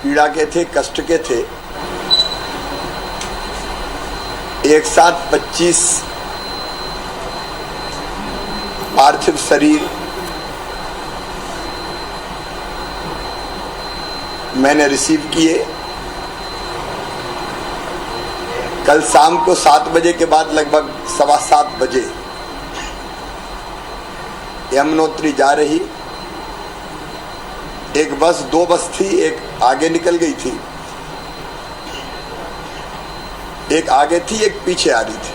पीड़ा के थे, कष्ट के थे। एक साथ 25 पार्थिव शरीर मैंने रिसीव किए। कल शाम को 7 बजे के बाद लगभग 7:15 बजे यमुनोत्री जा रही एक बस, 2 बस थी, एक आगे निकल गई थी, एक आगे थी, एक पीछे आ रही थी।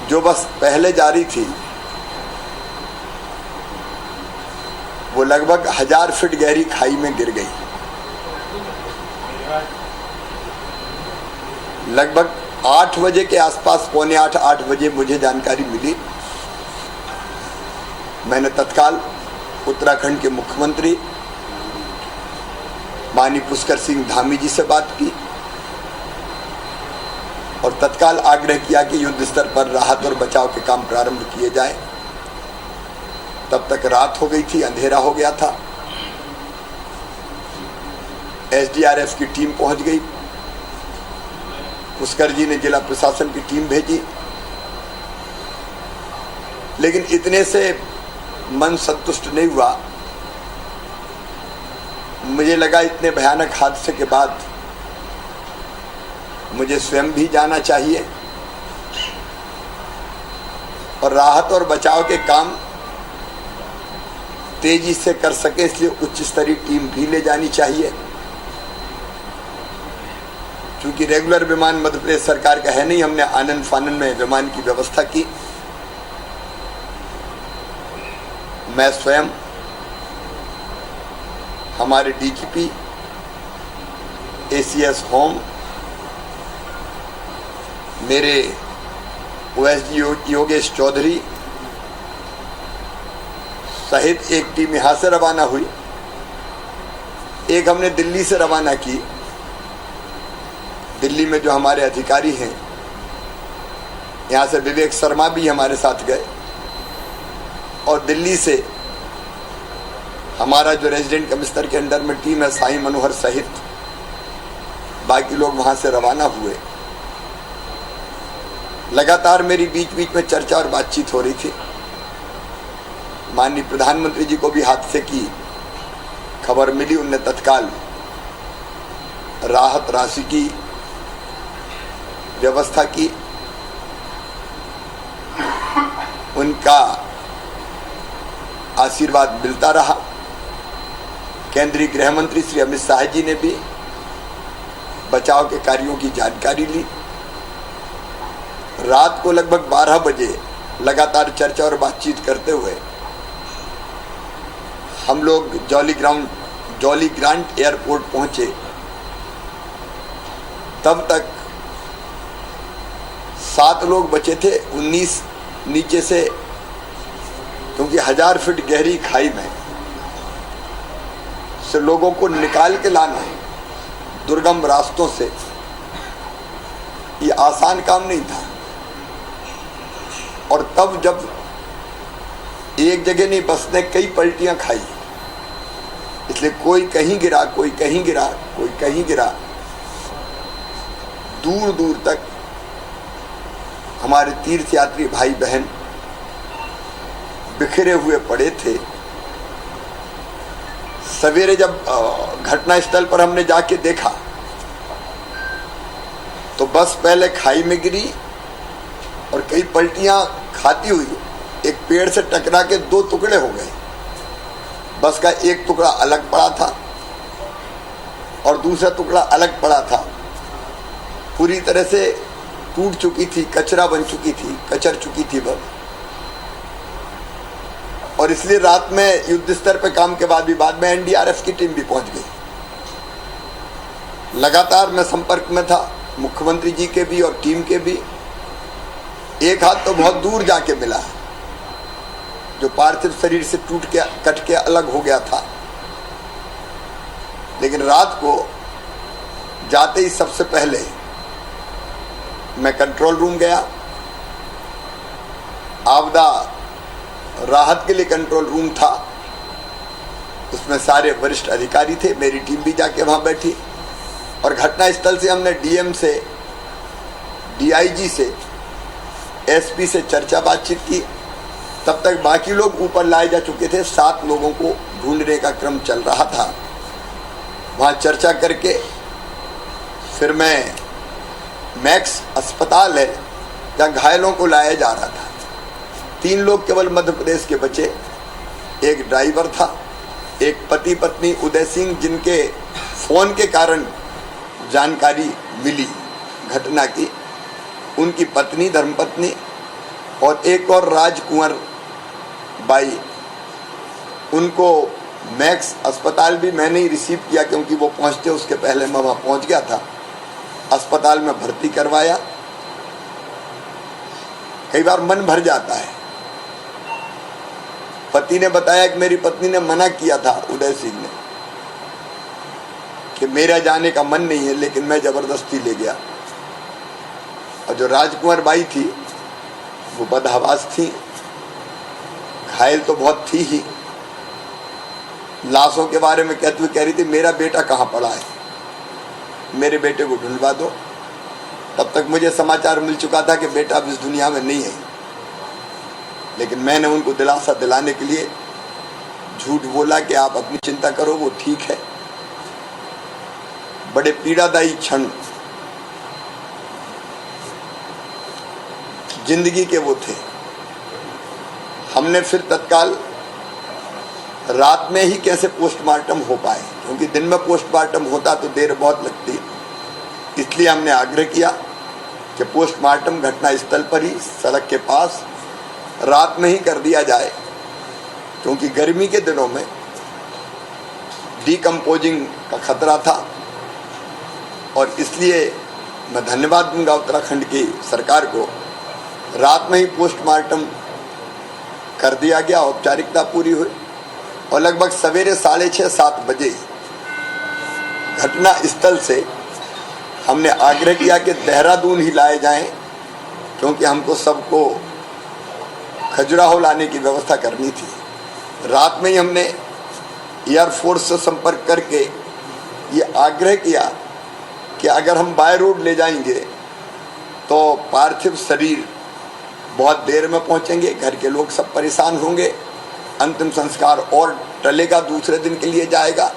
जो बस पहले जा रही थी वो लगभग 1000 फीट गहरी खाई में गिर गई। लगभग 8 बजे के आसपास, पौने 8 बजे मुझे जानकारी मिली। मैंने तत्काल उत्तराखंड के मुख्यमंत्री माननीय पुष्कर सिंह धामी जी से बात की और तत्काल आग्रह किया कि युद्ध स्तर पर राहत और बचाव के काम प्रारंभ किए जाए। तब तक रात हो गई थी, अंधेरा हो गया था। एसडीआरएफ की टीम पहुंच गई। पुष्कर जी ने जिला प्रशासन की टीम भेजी, लेकिन इतने से मन संतुष्ट नहीं हुआ। मुझे लगा इतने भयानक हादसे के बाद मुझे स्वयं भी जाना चाहिए और राहत और बचाव के काम तेजी से कर सके, इसलिए उच्च स्तरीय टीम भी ले जानी चाहिए। क्योंकि रेगुलर विमान मध्य प्रदेश सरकार का है नहीं, हमने आनन फानन में विमान की व्यवस्था की। मैं स्वयं, हमारे डीजीपी, एसीएस होम, मेरे ओएसडी योगेश चौधरी सहित एक टीम यहां से रवाना हुई। एक हमने दिल्ली से रवाना की। दिल्ली में जो हमारे अधिकारी हैं, यहां से विवेक शर्मा भी हमारे साथ गए और दिल्ली से हमारा जो रेजिडेंट कमिश्नर के अंडर में टीम है, साई मनोहर सहित बाकी लोग वहां से रवाना हुए। लगातार मेरी बीच बीच में चर्चा और बातचीत हो रही थी। माननीय प्रधानमंत्री जी को भी हादसे की खबर मिली। उनने तत्काल राहत राशि की व्यवस्था की। उनका आशीर्वाद मिलता रहा। केंद्रीय गृह मंत्री श्री अमित शाह जी ने भी बचाव के कार्यों की जानकारी ली। रात को लगभग 12 बजे लगातार चर्चा और बातचीत करते हुए हम लोग जॉली ग्रांट एयरपोर्ट पहुंचे। तब तक 7 लोग बचे थे, 19 नीचे से, क्योंकि 1000 फीट गहरी खाई में से लोगों को निकाल के लाना दुर्गम रास्तों से, ये आसान काम नहीं था। और तब जब एक जगह नहीं, बस ने कई पलटियां खाई, इसलिए कोई कहीं गिरा, कोई कहीं गिरा, कोई कहीं गिरा। दूर दूर तक हमारे तीर्थ यात्री भाई बहन बिखरे हुए पड़े थे। सवेरे जब घटना स्थल पर हमने जाके देखा तो बस पहले खाई में गिरी और कई पलटियां खाती हुई एक पेड़ से टकरा के 2 टुकड़े हो गए। बस का एक टुकड़ा अलग पड़ा था और दूसरा टुकड़ा अलग पड़ा था। पूरी तरह से टूट चुकी थी, कचरा बन चुकी थी, कचर चुकी थी बस। और इसलिए रात में युद्ध स्तर पे काम के बाद में एनडीआरएफ की टीम भी पहुंच गई। लगातार मैं संपर्क में था, मुख्यमंत्री जी के भी और टीम के भी। एक हाथ तो बहुत दूर जाके मिला, जो पार्थिव शरीर से टूट के कट के अलग हो गया था। लेकिन रात को जाते ही सबसे पहले मैं कंट्रोल रूम गया। आपदा राहत के लिए कंट्रोल रूम था, उसमें सारे वरिष्ठ अधिकारी थे, मेरी टीम भी जाके वहाँ बैठी और घटनास्थल से हमने डीएम से, डीआईजी से, एसपी से चर्चा बातचीत की। तब तक बाकी लोग ऊपर लाए जा चुके थे, 7 लोगों को ढूंढने का क्रम चल रहा था। वहाँ चर्चा करके फिर मैं मैक्स अस्पताल है जहाँ घायलों को लाया जा रहा था। 3 लोग केवल मध्य प्रदेश के बचे, एक ड्राइवर था, एक पति पत्नी उदय सिंह जिनके फोन के कारण जानकारी मिली घटना की, उनकी पत्नी धर्मपत्नी, और एक और राजकुंवर बाई। उनको मैक्स अस्पताल भी मैंने ही रिसीव किया क्योंकि वो पहुंचते उसके पहले मैं वहाँ पहुंच गया था। अस्पताल में भर्ती करवाया। कई बार मन भर जाता है। पति ने बताया कि मेरी पत्नी ने मना किया था उदय सिंह ने कि मेरा जाने का मन नहीं है, लेकिन मैं जबरदस्ती ले गया। और जो राजकुमार बाई थी वो बदहवास थी, घायल तो बहुत थी ही। लाशों के बारे में कहते हुए कह रही थी मेरा बेटा कहाँ पड़ा है, मेरे बेटे को ढूंढवा दो। तब तक मुझे समाचार मिल चुका था कि बेटा अब इस दुनिया में नहीं है, लेकिन मैंने उनको दिलासा दिलाने के लिए झूठ बोला कि आप अपनी चिंता करो, वो ठीक है। बड़े पीड़ादायी क्षण जिंदगी के वो थे। हमने फिर तत्काल रात में ही कैसे पोस्टमार्टम हो पाए, क्योंकि दिन में पोस्टमार्टम होता तो देर बहुत लगती, इसलिए हमने आग्रह किया कि पोस्टमार्टम घटना स्थल पर ही सड़क के पास रात में ही कर दिया जाए, क्योंकि गर्मी के दिनों में डिकम्पोजिंग का खतरा था। और इसलिए मैं धन्यवाद दूंगा उत्तराखंड की सरकार को, रात में ही पोस्टमार्टम कर दिया गया, औपचारिकता पूरी हुई और लगभग सवेरे 6:30-7 बजे घटना स्थल से हमने आग्रह किया कि देहरादून ही लाए जाएं, क्योंकि हमको सबको खजुराहो लाने की व्यवस्था करनी थी। रात में ही हमने एयरफोर्स से संपर्क करके ये आग्रह किया कि अगर हम बाय रोड ले जाएंगे तो पार्थिव शरीर बहुत देर में पहुंचेंगे, घर के लोग सब परेशान होंगे, अंतिम संस्कार और टलेगा, दूसरे दिन के लिए जाएगा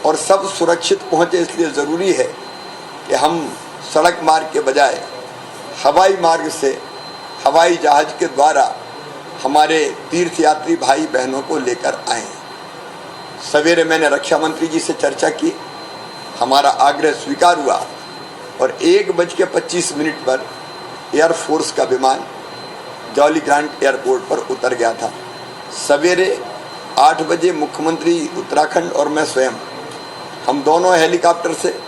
और सब सुरक्षित पहुंचे। इसलिए ज़रूरी है कि हम सड़क मार्ग के बजाय हवाई मार्ग से, हवाई जहाज के द्वारा हमारे तीर्थयात्री भाई बहनों को लेकर आएं। सवेरे मैंने रक्षा मंत्री जी से चर्चा की, हमारा आग्रह स्वीकार हुआ और 1:25 पर एयरफोर्स का विमान जॉली ग्रांट एयरपोर्ट पर उतर गया था। सवेरे 8 बजे मुख्यमंत्री उत्तराखंड और मैं स्वयं, हम दोनों हेलीकॉप्टर से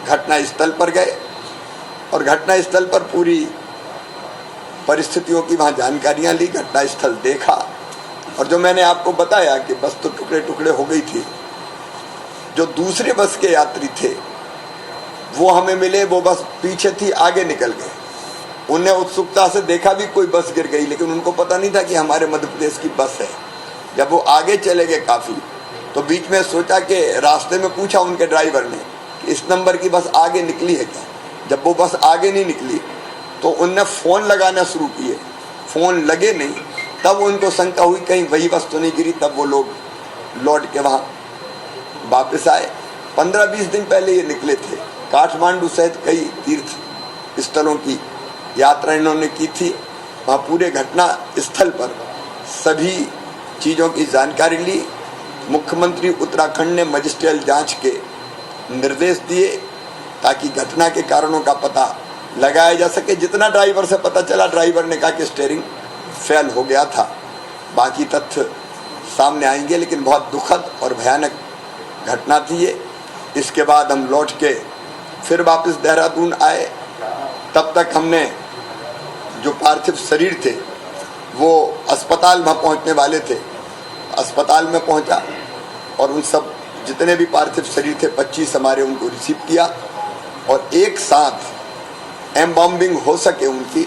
घटना स्थल पर गए और घटना स्थल पर पूरी परिस्थितियों की वहाँ जानकारियाँ ली, घटना स्थल देखा। और जो मैंने आपको बताया कि बस तो टुकड़े टुकड़े हो गई थी, जो दूसरे बस के यात्री थे वो हमें मिले, वो बस पीछे थी, आगे निकल गए। उन्हें उत्सुकता से देखा भी कोई बस गिर गई, लेकिन उनको पता नहीं था कि हमारे मध्य प्रदेश की बस है। जब वो आगे चले गए काफ़ी, तो बीच में सोचा कि रास्ते में पूछा उनके ड्राइवर ने कि इस नंबर की बस आगे निकली है क्या। जब वो बस आगे नहीं निकली तो उनने फ़ोन लगाना शुरू किए, फ़ोन लगे नहीं, तब उनको शंका हुई कहीं वही बस तो नहीं गिरी। तब वो लोग लौट के वहाँ वापस आए। 15-20 दिन पहले ये निकले थे, काठमांडू सहित कई तीर्थ स्थलों की यात्रा इन्होंने की थी। वहाँ पूरे घटना स्थल पर सभी चीज़ों की जानकारी ली। मुख्यमंत्री उत्तराखंड ने मजिस्ट्रियल जांच के निर्देश दिए ताकि घटना के कारणों का पता लगाया जा सके। जितना ड्राइवर से पता चला, ड्राइवर ने कहा कि स्टीयरिंग फेल हो गया था, बाकी तथ्य सामने आएंगे, लेकिन बहुत दुखद और भयानक घटना थी ये। इसके बाद हम लौट के फिर वापस देहरादून आए। तब तक हमने जो पार्थिव शरीर थे वो अस्पताल में पहुंचने वाले थे, अस्पताल में पहुंचा और उन सब जितने भी पार्थिव शरीर थे 25 हमारे, उनको रिसीव किया और एक साथ एम्बार्मिंग हो सके उनकी,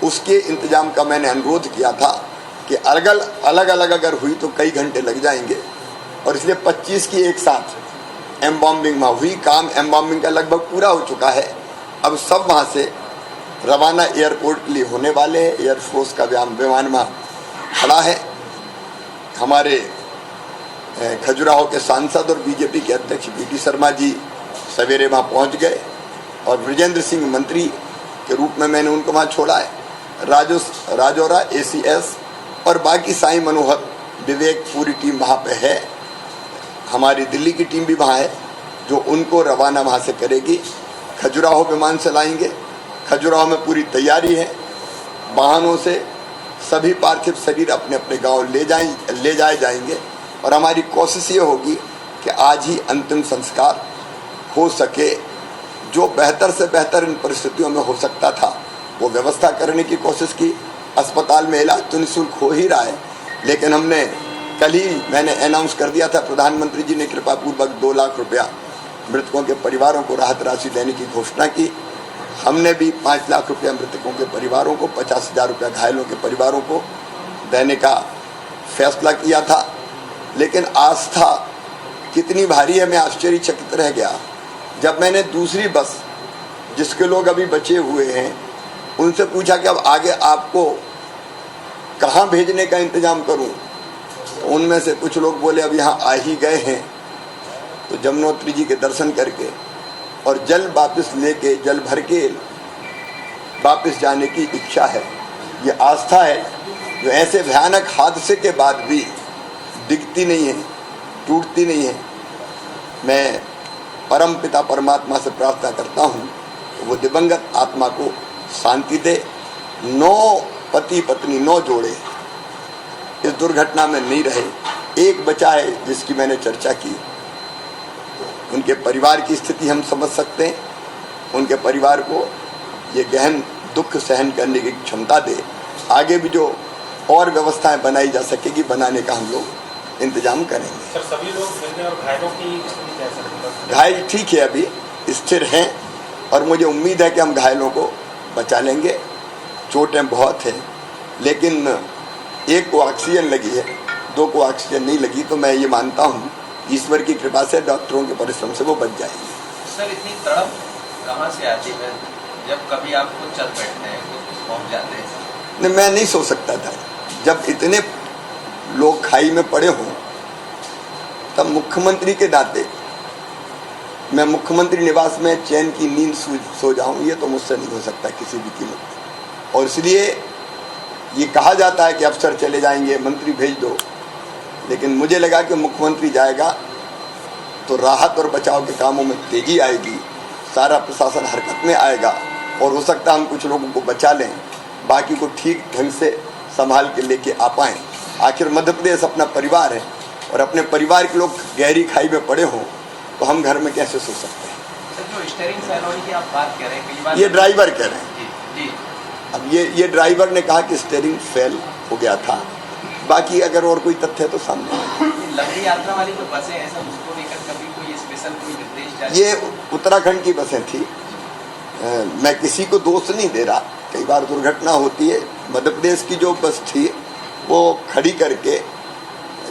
उसके इंतजाम का मैंने अनुरोध किया था कि अलग अलग अगर हुई तो कई घंटे लग जाएंगे। और इसलिए 25 की एक साथ एम्बॉम्बिंग वहाँ हुई। काम एम्बॉम्बिंग का लगभग पूरा हो चुका है। अब सब वहाँ से रवाना एयरपोर्ट के लिए होने वाले हैं। एयरफोर्स का विमान वहाँ खड़ा है। हमारे खजुराहो के सांसद और बीजेपी के अध्यक्ष बीडी शर्मा जी सवेरे वहाँ पहुँच गए और ब्रजेंद्र सिंह मंत्री के रूप में मैंने उनको वहाँ छोड़ा है। राजौरा ACS और बाकी साईं मनोहर विवेक पूरी टीम वहाँ पे है। हमारी दिल्ली की टीम भी वहाँ है जो उनको रवाना वहाँ से करेगी। खजुराहो विमान से लाएंगे। खजुराहो में पूरी तैयारी है। वाहनों से सभी पार्थिव शरीर अपने अपने गांव ले जाए जाएंगे और हमारी कोशिश ये होगी कि आज ही अंतिम संस्कार हो सके। जो बेहतर से बेहतर इन परिस्थितियों में हो सकता था वो व्यवस्था करने की कोशिश की। अस्पताल में इलाज तो निःशुल्क हो ही रहा है, लेकिन हमने कल ही मैंने अनाउंस कर दिया था, प्रधानमंत्री जी ने कृपापूर्वक 2 लाख रुपया मृतकों के परिवारों को राहत राशि देने की घोषणा की। हमने भी 5 लाख रुपया मृतकों के परिवारों को, 50,000 रुपया घायलों के परिवारों को देने का फैसला किया था। लेकिन आस्था कितनी भारी है, मैं आश्चर्यचकित रह गया जब मैंने दूसरी बस जिसके लोग अभी बचे हुए हैं उनसे पूछा कि अब आगे आपको कहाँ भेजने का इंतजाम करूं। तो उनमें से कुछ लोग बोले अब यहाँ आ ही गए हैं, तो जमुनोत्री जी के दर्शन करके और जल वापस लेके जल भर के वापस जाने की इच्छा है। ये आस्था है जो ऐसे भयानक हादसे के बाद भी दिखती नहीं है, टूटती नहीं है। मैं परम पिता परमात्मा से प्रार्थना करता हूँ वो दिवंगत आत्मा को शांति दे। 9 पति पत्नी 9 जोड़े इस दुर्घटना में नहीं रहे, एक बचा है जिसकी मैंने चर्चा की। उनके परिवार की स्थिति हम समझ सकते हैं। उनके परिवार को ये गहन दुख सहन करने की क्षमता दे। आगे भी जो और व्यवस्थाएं बनाई जा सकेगी बनाने का हम लोग इंतजाम करेंगे। सर सभी लोग मिलने और घायलों की स्थिति कैसे है? घायल ठीक है, अभी स्थिर हैं और मुझे उम्मीद है कि हम घायलों को बचा लेंगे। चोटें बहुत हैं, लेकिन एक को ऑक्सीजन लगी है, 2 को ऑक्सीजन नहीं लगी। तो मैं ये मानता हूँ ईश्वर की कृपा से, डॉक्टरों के परिश्रम से वो बच जाएंगे। सर इतनी तड़प कहाँ से आती है जब कभी आपको चल बैठते हैं तो पहुँच जाते हैं? नहीं, मैं नहीं सो सकता था जब इतने लोग खाई में पड़े हों। तब मुख्यमंत्री के नाते मैं मुख्यमंत्री निवास में चैन की नींद सो जाऊं, ये तो मुझसे नहीं हो सकता किसी भी कीमत। और इसलिए ये कहा जाता है कि अफसर चले जाएंगे, मंत्री भेज दो, लेकिन मुझे लगा कि मुख्यमंत्री जाएगा तो राहत और बचाव के कामों में तेजी आएगी, सारा प्रशासन हरकत में आएगा और हो सकता है हम कुछ लोगों को बचा लें, बाकी को ठीक ढंग से संभाल के लेके आ पाएँ। आखिर मध्य प्रदेश अपना परिवार है और अपने परिवार के लोग गहरी खाई में पड़े हों तो हम घर में कैसे सो सकते हैं। सर जो स्टीयरिंग फेल होने की आप बात कह रहे हैं, कई बार ये ड्राइवर कह रहे हैं। जी जी। अब ये ड्राइवर ने कहा कि स्टीयरिंग फेल हो गया था, बाकी अगर और कोई तथ्य है तो सामने आए। लंबी यात्रा वाली जो बसें हैं सर, उसको लेकर कभी कोई स्पेशल कोई निर्देश जारी? ये उत्तराखंड की बसें थी। मैं किसी को दोष नहीं दे रहा, कई बार दुर्घटना होती है। मध्य प्रदेश की जो बस थी वो खड़ी करके,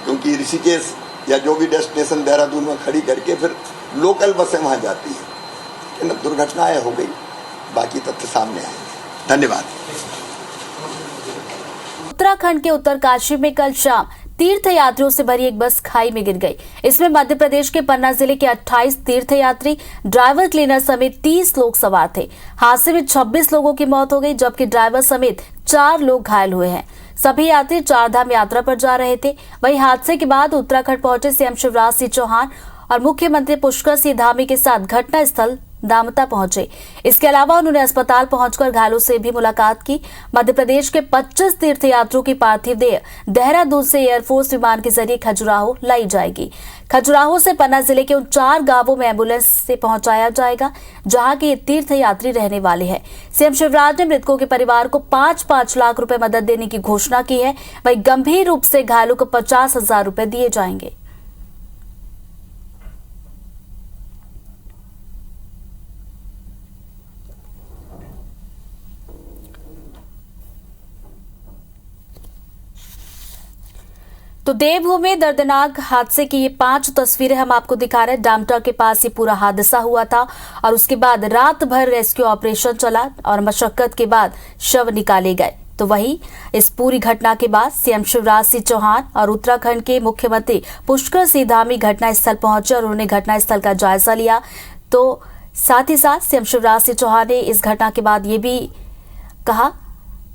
क्योंकि ऋषिकेश या जो भी डेस्टिनेशन देहरादून में खड़ी करके फिर लोकल बसें वहाँ जाती हैं। लेकिन दुर्घटनाएं हो गई, बाकी तथ्य सामने आएंगे। धन्यवाद। उत्तराखंड के उत्तरकाशी में कल शाम तीर्थयात्रियों से भरी एक बस खाई में गिर गई। इसमें मध्य प्रदेश के पन्ना जिले के 28 तीर्थयात्री, ड्राइवर, क्लीनर समेत 30 लोग सवार थे। हादसे में 26 लोगों की मौत हो गई, जबकि ड्राइवर समेत 4 लोग घायल हुए हैं। सभी यात्री 4 धाम यात्रा पर जा रहे थे। वहीं हादसे के बाद उत्तराखंड पहुंचे सीएम शिवराज सिंह चौहान और मुख्यमंत्री पुष्कर सिंह धामी के साथ घटनास्थल दामता पहुंचे। इसके अलावा उन्होंने अस्पताल पहुंचकर घायलों से भी मुलाकात की। मध्य प्रदेश के 25 तीर्थयात्रियों की पार्थिव देह देहरादून से एयरफोर्स विमान के जरिए खजुराहो लाई जाएगी। खजुराहो से पन्ना जिले के उन 4 गांवों में एम्बुलेंस से पहुंचाया जाएगा जहां के तीर्थयात्री रहने वाले हैं। सीएम शिवराज ने मृतकों के परिवार को 5-5 लाख रुपए मदद देने की घोषणा की है। वहीं गंभीर रूप से घायलों को 50,000 रुपए दिए जाएंगे। तो देवभूमि में दर्दनाक हादसे की ये 5 तस्वीरें हम आपको दिखा रहे हैं। डामटा के पास ये पूरा हादसा हुआ था और उसके बाद रात भर रेस्क्यू ऑपरेशन चला और मशक्कत के बाद शव निकाले गए। तो वहीं इस पूरी घटना के बाद सीएम शिवराज सिंह चौहान और उत्तराखंड के मुख्यमंत्री पुष्कर सिंह धामी घटनास्थल पहुंचे और उन्होंने घटनास्थल का जायजा लिया। तो साथ ही साथ सीएम शिवराज सिंह चौहान ने इस घटना के बाद ये भी कहा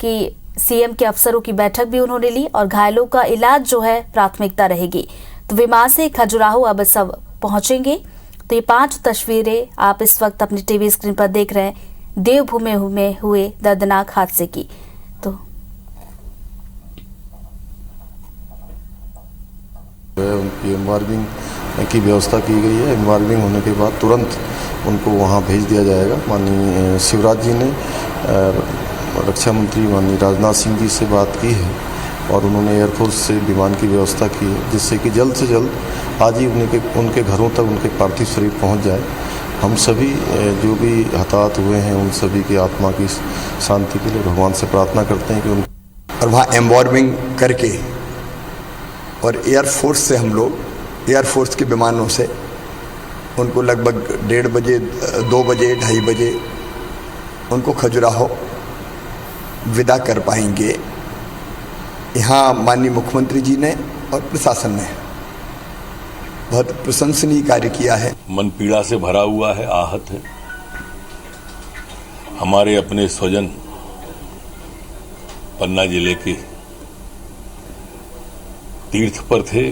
कि सीएम के अफसरों की बैठक भी उन्होंने ली और घायलों का इलाज जो है प्राथमिकता रहेगी। तो विमान से खजुराहो अब सब पहुंचेंगे। तो ये 5 तस्वीरें आप इस वक्त अपनी टीवी स्क्रीन पर देख रहे हैं देवभूमि में हुए दर्दनाक हादसे की। तो उनकी एम्बार्मिंग की व्यवस्था की गई है। एम्बार्मिंग होने के बाद तुरंत उनको वहां भेज दिया जाएगा। माननीय शिवराज जी ने रक्षा मंत्री माननीय राजनाथ सिंह जी से बात की है और उन्होंने एयरफोर्स से विमान की व्यवस्था की है, जिससे कि जल्द से जल्द आज ही उनके घरों तक उनके पार्थिव शरीर पहुंच जाए। हम सभी जो भी हताहत हुए हैं उन सभी की आत्मा की शांति के लिए भगवान से प्रार्थना करते हैं कि उन और वहाँ एम्बॉर्मिंग करके और एयरफोर्स से हम लोग एयरफोर्स के विमानों से उनको लगभग 1:30 बजे 2 बजे 2:30 बजे उनको खजुराहो विदा कर पाएंगे। यहाँ माननीय मुख्यमंत्री जी ने और प्रशासन ने बहुत प्रशंसनीय कार्य किया है। मन पीड़ा से भरा हुआ है, आहत है। हमारे अपने स्वजन पन्ना जिले के तीर्थ पर थे,